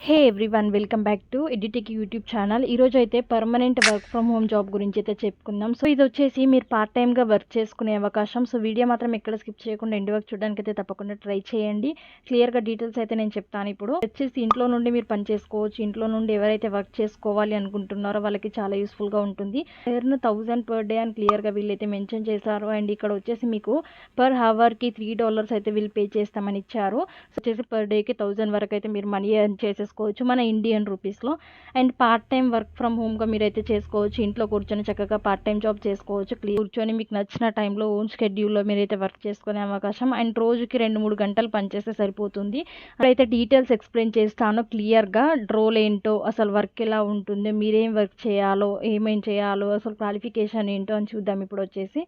Hey everyone, welcome back to edu techie YouTube channel. ఈరోజు అయితే permanent work from home job గురించి అయితే చెప్పుకుందాం. సో ఇది వచ్చేసి మీరు పార్ట్ టైమ్గా వర్క్ చేసుకునే అవకాశం. సో వీడియో మాత్రం ఎక్కడ స్కిప్ చేయకుండా ఎండ్ వరకు చూడడానికి అయితే తప్పకుండా ట్రై చేయండి. క్లియర్గా డీటెయిల్స్ అయితే నేను చెప్తాను. ఇప్పుడు వచ్చేసి ఇంట్లో నుండి మీరు పని చేసుకోవచ్చు. ఇంట్లో నుండి ఎవరైతే వర్క్ చేసుకోవాలి అనుకుంటున్నారో వాళ్ళకి చాలా యూస్ఫుల్గా ఉంటుంది. ఎర్న్ 1000 పర్ డే అని క్లియర్గా వీళ్ళైతే మెన్షన్ చేశారు. అండ్ ఇక్కడ వచ్చేసి మీకు పర్ అవర్కి $3 అయితే వీళ్ళు పే చేస్తామని ఇచ్చారు. సో వచ్చేసి పర్ డేకి 1000 వరకు అయితే మీరు మనీ ఎర్న్ చేసేసుకోవచ్చు మన ఇండియన్ రూపీస్లో. And part time work from హోమ్గా మీరైతే చేసుకోవచ్చు. ఇంట్లో కూర్చొని చక్కగా పార్ట్ టైం జాబ్ చేసుకోవచ్చు. కూర్చొని మీకు నచ్చిన టైంలో ఓన్ షెడ్యూల్లో మీరైతే వర్క్ చేసుకునే అవకాశం. అండ్ రోజుకి 2-3 గంటలు పనిచేస్తే సరిపోతుంది. అయితే డీటెయిల్స్ ఎక్స్ప్లెయిన్ చేస్తాను క్లియర్గా. రోల్ ఏంటో, అసలు వర్క్ ఎలా ఉంటుంది, మీరేం వర్క్ చేయాలో, ఏమేం చేయాలో, అసలు క్వాలిఫికేషన్ ఏంటో అని చూద్దాం. ఇప్పుడు వచ్చేసి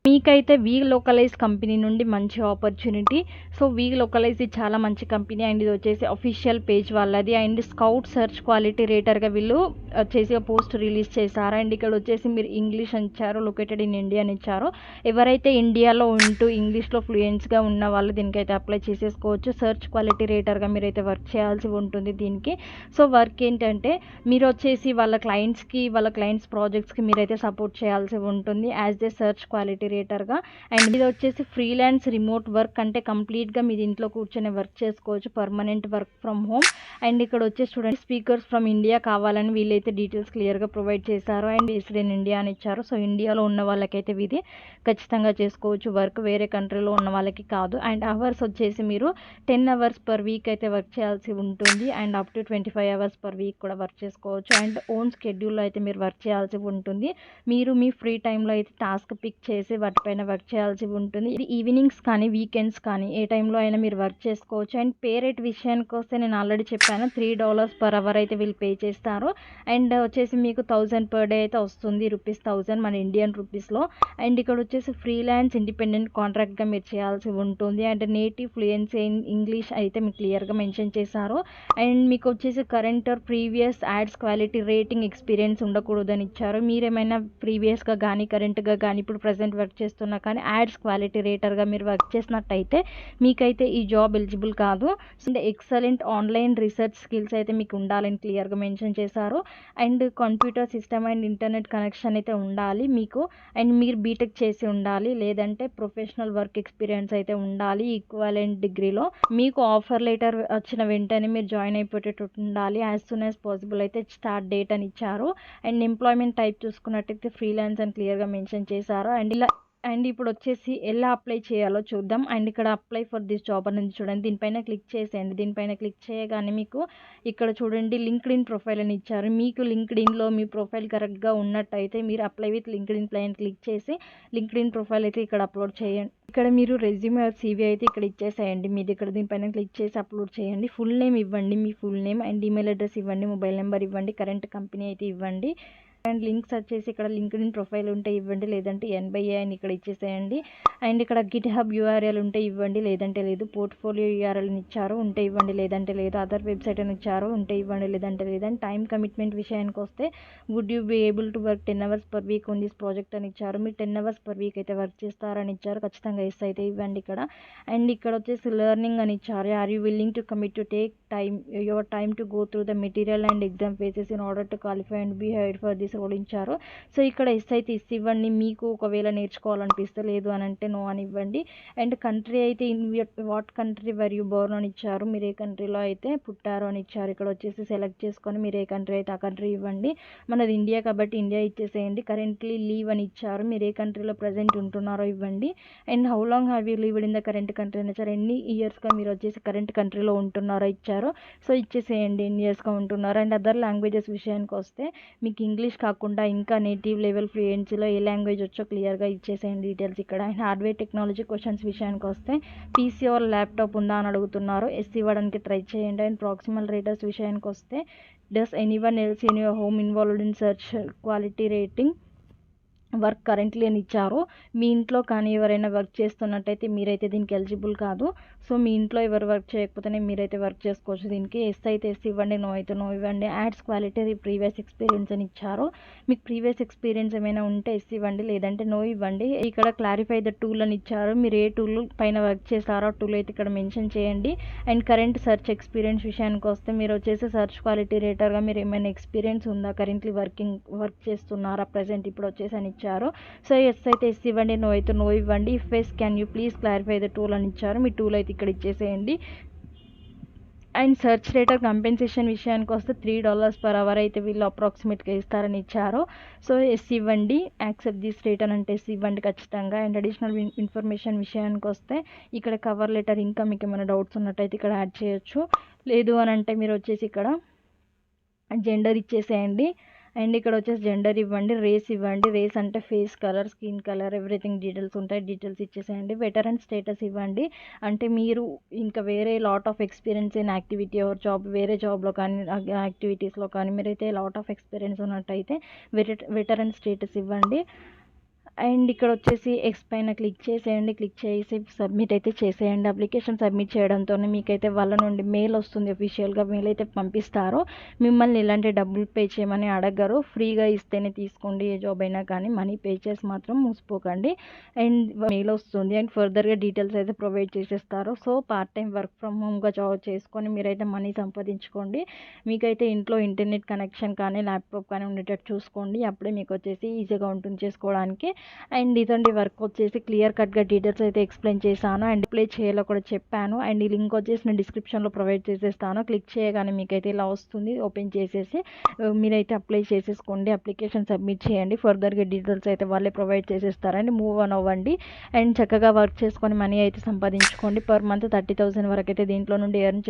మీకైతే వీ లోకలైజ్ కంపెనీ నుండి మంచి ఆపర్చునిటీ. సో వీ లోకలైజ్ ఇది చాలా మంచి కంపెనీ. అండ్ ఇది వచ్చేసి అఫీషియల్ పేజ్ వాళ్ళది. అండ్ స్కౌట్ సెర్చ్ క్వాలిటీ రేటర్గా వీళ్ళు వచ్చేసి పోస్ట్ రిలీజ్ చేశారు. అండ్ ఇక్కడ వచ్చేసి మీరు ఇంగ్లీష్ అని ఇచ్చారు, లొకేటెడ్ ఇన్ ఇండియా అని ఇచ్చారు. ఎవరైతే ఇండియాలో ఉంటూ ఇంగ్లీష్లో ఫ్లూయెన్స్గా ఉన్న వాళ్ళు దీనికైతే అప్లై చేసేసుకోవచ్చు. సెర్చ్ క్వాలిటీ రేటర్గా మీరైతే వర్క్ చేయాల్సి ఉంటుంది దీనికి. సో వర్క్ ఏంటంటే మీరు వచ్చేసి వాళ్ళ క్లయింట్స్ ప్రాజెక్ట్స్కి మీరైతే సపోర్ట్ చేయాల్సి ఉంటుంది యాజ్ దే సెర్చ్ క్వాలిటీ రేటర్గా. అండ్ ఇది వచ్చేసి ఫ్రీలాన్స్ రిమోట్ వర్క్, అంటే కంప్లీట్గా మీరు ఇంట్లో కూర్చొని వర్క్ చేసుకోవచ్చు, permanent work from home. And ఇక్కడ వచ్చేసి చూడండి, స్పీకర్స్ ఫ్రమ్ ఇండియా కావాలని వీళ్ళైతే డీటెయిల్స్ క్లియర్గా ప్రొవైడ్ చేశారు. అండ్ బేస్డ్ ఇన్ ఇండియా అని ఇచ్చారు. సో ఇండియాలో ఉన్న వాళ్ళకైతే ఇది ఖచ్చితంగా చేసుకోవచ్చు వర్క్, వేరే కంట్రీలో ఉన్న వాళ్ళకి కాదు. అండ్ అవర్స్ వచ్చేసి మీరు 10 అవర్స్ పర్ వీక్ అయితే వర్క్ చేయాల్సి ఉంటుంది. And up to 25 hours per week కూడా వర్క్ చేసుకోవచ్చు. అండ్ ఓన్ షెడ్యూల్లో అయితే మీరు వర్క్ చేయాల్సి ఉంటుంది. మీరు మీ ఫ్రీ టైంలో అయితే టాస్క్ పిక్ చేసి వాటిపైన వర్క్ చేయాల్సి ఉంటుంది. ఇది ఈవినింగ్స్ కానీ వీకెండ్స్ కానీ ఏ టైంలో అయినా మీరు వర్క్ చేసుకోవచ్చు. అండ్ పే రేట్ విషయానికి వస్తే నేను ఆల్రెడీ చెప్పాను, $3 పర్ అవర్ అయితే వీళ్ళు పే చేస్తారు. అండ్ వచ్చేసి మీకు 1000 పర్ డే అయితే వస్తుంది, ₹1000 మన ఇండియన్ రూపీస్లో. అండ్ ఇక్కడ వచ్చేసి ఫ్రీలాన్స్ ఇండిపెండెంట్ కాంట్రాక్ట్గా మీరు చేయాల్సి ఉంటుంది. And native fluency in English అయితే మీకు క్లియర్గా మెన్షన్ చేశారు. అండ్ మీకు వచ్చేసి current or previous ads quality rating experience ఉండకూడదని ఇచ్చారు. మీరేమైనా ప్రీవియస్గా కానీ కరెంట్గా కానీ ఇప్పుడు ప్రజెంట్ వర్క్ చేస్తున్నా కానీ యాడ్స్ క్వాలిటీ రేటర్గా మీరు వర్క్ చేసినట్టయితే మీకైతే ఈ జాబ్ ఎలిజిబుల్ కాదు. And excellent online research skills అయితే మీకు ఉండాలని క్లియర్గా మెన్షన్ చేశారు. And computer system and internet connection అయితే ఉండాలి మీకు. అండ్ మీరు బీటెక్ చేసి ఉండాలి, లేదంటే ప్రొఫెషనల్ వర్క్ ఎక్స్పీరియన్స్ అయితే ఉండాలి ఈక్వలెంట్ డిగ్రీలో. మీకు ఆఫర్ లెటర్ వచ్చిన వెంటనే మీరు జాయిన్ అయిపోయేటట్టు ఉండాలి. యాజ్ సూన్ యాజ్ పాసిబుల్ అయితే స్టార్ట్ డేట్ అని ఇచ్చారు. అండ్ ఎంప్లాయ్మెంట్ టైప్ చూసుకున్నట్టయితే ఫ్రీలాన్స్ అని క్లియర్గా మెన్షన్ చేశారు. అండ్ ఇప్పుడు వచ్చేసి ఎలా అప్లై చేయాలో చూద్దాం. అండ్ ఇక్కడ అప్లై ఫర్ దిస్ జాబ్ అనేది చూడండి, దీనిపైన క్లిక్ చేసేయండి. దీనిపైన క్లిక్ చేయగానే మీకు ఇక్కడ చూడండి లింక్డ్ఇన్ ప్రొఫైల్ అని ఇచ్చారు. మీకు లింక్డ్ఇన్లో మీ ప్రొఫైల్ కరెక్ట్గా ఉన్నట్టయితే మీరు అప్లై విత్ లింక్డ్ఇన్ పైన క్లిక్ చేసి లింక్డ్ఇన్ ప్రొఫైల్ అయితే ఇక్కడ అప్లోడ్ చేయండి. ఇక్కడ మీరు రెజ్యూమే ఆర్ CV అయితే ఇక్కడ ఇచ్చేసేయండి. మీది ఇక్కడ దీనిపైన క్లిక్ చేసి అప్లోడ్ చేయండి. ఫుల్ నేమ్ ఇవ్వండి, మీ full name and email address ఇవ్వండి, మొబైల్ నెంబర్ ఇవ్వండి, కరెంట్ కంపెనీ అయితే ఇవ్వండి. అండ్ లింక్స్ వచ్చేసి ఇక్కడ లింక్డ్ఇన్ ప్రొఫైల్ ఉంటే ఇవ్వండి, లేదంటే N/A అని ఇక్కడ ఇచ్చేసేయండి. అండ్ ఇక్కడ GitHub URL ఉంటే ఇవ్వండి, లేదంటే లేదు. పోర్ట్ఫోలియో URL ఇచ్చారు, ఉంటే ఇవ్వండి, లేదంటే లేదు. అదర్ వెబ్సైట్ అని ఇచ్చారు, ఉంటే ఇవ్వండి, లేదంటే లేదండి. టైం కమిట్మెంట్ విషయానికి వస్తే would you be able to work 10 hours per week on this project అని ఇచ్చారు. మీరు 10 అవర్స్ పర్ వీక్ అయితే వర్క్ చేస్తారని ఇచ్చారు. ఖచ్చితంగా ఎస్ అయితే ఇవ్వండి ఇక్కడ. అండ్ ఇక్కడ వచ్చేసి లెర్నింగ్ అని ఇచ్చారు. Are you willing to commit to take your time to go through the material and exam phases in order to qualify and be hired for this role ఇచ్చారు. సో ఇక్కడ yes అయితే yes ఇవ్వండి. మీకు ఒకవేళ నేర్చుకోవాలనిపిస్తే, లేదు అని అంటే నో అని ఇవ్వండి. అండ్ కంట్రీ అయితే what country were you Born అని ఇచ్చారు, మీరు ఏ కంట్రీలో అయితే పుట్టారో అని ఇచ్చారు. ఇక్కడ వచ్చేసి సెలెక్ట్ చేసుకొని మీరు ఏ కంట్రీ అయితే ఆ కంట్రీ ఇవ్వండి. మనది ఇండియా కాబట్టి ఇండియా ఇచ్చేసేయండి. కరెంట్లీ లీవ్ అని ఇచ్చారు, మీరు ఏ కంట్రీలో ప్రజెంట్ ఉంటున్నారో ఇవ్వండి. And how long have you లీవ్డ్ in the current country అని ఇచ్చారు. ఎన్ని ఇయర్స్గా మీరు వచ్చేసి కరెంట్ కంట్రీలో ఉంటున్నారో ఇచ్చారు. సో ఇచ్చేసేయండి ఎన్ని ఇయర్స్గా ఉంటున్నారు. అండ్ అదర్ లాంగ్వేజెస్ విషయానికి వస్తే మీకు ఇంగ్లీష్ కాకుండా ఇంకా నేటివ్ లెవెల్ ఫ్లూయెన్సీలో ఏ లాంగ్వేజ్ వచ్చో క్లియర్గా ఇచ్చేసేయండి డీటెయిల్స్ ఇక్కడ. అండ్ హార్డ్వేర్ టెక్నాలజీ క్వశ్చన్స్ విషయానికి వస్తే PC ఆర్ ల్యాప్టాప్ ఉందా అని అడుగుతున్నారు, ఎస్ ఇవ్వడానికి ట్రై చేయండి. అండ్ ప్రాక్సిమల్ రేటర్స్ విషయానికి వస్తే does anyone else in your home involved in search quality rating. Work currently అని ఇచ్చారు. మీ ఇంట్లో కానీ ఎవరైనా వర్క్ చేస్తున్నట్టయితే మీరైతే దీనికి ఎలిజిబుల్ కాదు. సో మీ ఇంట్లో ఎవరు వర్క్ చేయకపోతేనే మీరైతే వర్క్ చేసుకోవచ్చు. దీనికి ఎస్ అయితే ఎస్ ఇవ్వండి, నో అయితే నో ఇవ్వండి. యాడ్స్ క్వాలిటీ ప్రీవియస్ ఎక్స్పీరియన్స్ అని ఇచ్చారు. మీకు ప్రీవియస్ ఎక్స్పీరియన్స్ ఏమైనా ఉంటే ఎస్ ఇవ్వండి, లేదంటే నో ఇవ్వండి. ఇక్కడ క్లారిఫై ద టూల్ అని ఇచ్చారు. మీరు ఏ టూల్ పైన వర్క్ చేస్తారో ఆ టూల్ అయితే ఇక్కడ మెన్షన్ చేయండి. అండ్ కరెంట్ సెర్చ్ ఎక్స్పీరియన్స్ విషయానికి వస్తే మీరు వచ్చేసి సెర్చ్ క్వాలిటీ రేటర్గా మీరు ఏమైనా ఎక్స్పీరియన్స్ ఉందా, కరెంట్లీ వర్క్ చేస్తున్నారా ప్రజెంట్ ఇప్పుడు వచ్చేసి అని ఇచ్చారు. సో ఎస్ అయితే ఎస్ ఇవ్వండి, నో అయితే నో ఇవ్వండి. If yes can you please clarify the tool అని ఇచ్చారు. మీ టూల్ అయితే ఇక్కడ ఇచ్చేసేయండి. అండ్ సెర్చ్ రేటర్ కంపెన్సేషన్ విషయానికి వస్తే $3 per hour అయితే వీళ్ళు అప్రాక్సిమేట్గా ఇస్తారని ఇచ్చారు. సో ఎస్ ఇవ్వండి, యాక్సెప్ట్ దిస్ రేటర్ అంటే ఎస్ ఇవ్వండి ఖచ్చితంగా. అండ్ అడిషనల్ ఇన్ఫర్మేషన్ విషయానికి వస్తే ఇక్కడ కవర్ లెటర్ ఇంకా మీకు ఏమైనా డౌట్స్ ఉన్నట్టయితే ఇక్కడ యాడ్ చేయొచ్చు. లేదు అని అంటే మీరు వచ్చేసి ఇక్కడ జెండర్ ఇచ్చేసేయండి. అండ్ ఇక్కడ వచ్చేసి జెండర్ ఇవ్వండి, రేస్ ఇవ్వండి. రేస్ అంటే face colour, skin colour, everything details ఉంటాయి, డీటెయిల్స్ ఇచ్చేసేయండి. వెటరన్ స్టేటస్ ఇవ్వండి. అంటే మీరు ఇంకా వేరే lot of experience in activity are job, వేరే జాబ్లో కానీ యాక్టివిటీస్లో కానీ మీరైతే లాట్ ఆఫ్ ఎక్స్పీరియన్స్ ఉన్నట్టయితే వెటరన్ స్టేటస్ ఇవ్వండి. అండ్ ఇక్కడ వచ్చేసి ఎక్స్ పైన క్లిక్ చేసేయండి. క్లిక్ చేసి సబ్మిట్ అయితే చేసేయండి. అప్లికేషన్ సబ్మిట్ చేయడంతోనే మీకైతే వాళ్ళ నుండి మెయిల్ వస్తుంది, అఫీషియల్గా మెయిల్ అయితే పంపిస్తారు. మిమ్మల్ని ఇలాంటి డబ్బులు పే చేయమని అడగరు. ఫ్రీగా ఇస్తేనే తీసుకోండి, ఏ జాబ్ అయినా కానీ మనీ పే చేసి మాత్రం మూసిపోకండి. అండ్ మెయిల్ వస్తుంది అండ్ ఫర్దర్గా డీటెయిల్స్ అయితే ప్రొవైడ్ చేసేస్తారు. So part time work from హోమ్గా జాబ్ చేసుకొని మీరైతే మనీ సంపాదించుకోండి. మీకైతే ఇంట్లో ఇంటర్నెట్ కనెక్షన్ కానీ ల్యాప్టాప్ కానీ ఉండేటట్టు చూసుకోండి. అప్పుడే మీకు వచ్చేసి ఈజీగా ఉంటుంది చేసుకోవడానికి. అండ్ ఇదండి వర్క్ వచ్చేసి క్లియర్ కట్గా డీటెయిల్స్ అయితే ఎక్స్ప్లెయిన్ చేశాను. అండ్ అప్లై చేయాలో కూడా చెప్పాను. అండ్ ఈ లింక్ వచ్చేసి నేను డిస్క్రిప్షన్లో ప్రొవైడ్ చేసేస్తాను. క్లిక్ చేయగానే మీకైతే ఇలా వస్తుంది. ఓపెన్ చేసేసి మీరైతే అప్లై చేసేసుకోండి. అప్లికేషన్ సబ్మిట్ చేయండి. ఫర్దర్గా డీటెయిల్స్ అయితే వాళ్ళే ప్రొవైడ్ చేసేస్తారండి. మూవ్ ఆన్ అవ్వండి అండ్ చక్కగా వర్క్ చేసుకొని మనీ అయితే సంపాదించుకోండి. పర్ మంత్ 30,000 వరకు అయితే దీంట్లో నుండి ఎర్న్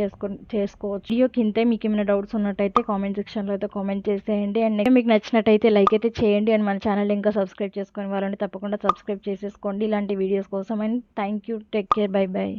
చేసుకోవచ్చు. వీడియో కింద మీకు ఏమైనా డౌట్స్ ఉన్నట్టయితే కామెంట్ సెక్షన్లో అయితే కామెంట్ చేసేయండి. అండ్ మీకు నచ్చినట్టయితే లైక్ అయితే చేయండి. అండ్ మన ఛానల్ ఇంకా సబ్స్క్రైబ్ చేసుకొని వాళ్ళని తప్పకుండా సబ్స్క్రైబ్ చేసేసుకోండి ఇలాంటి వీడియోస్ కోసం. And thank you, take care, by by.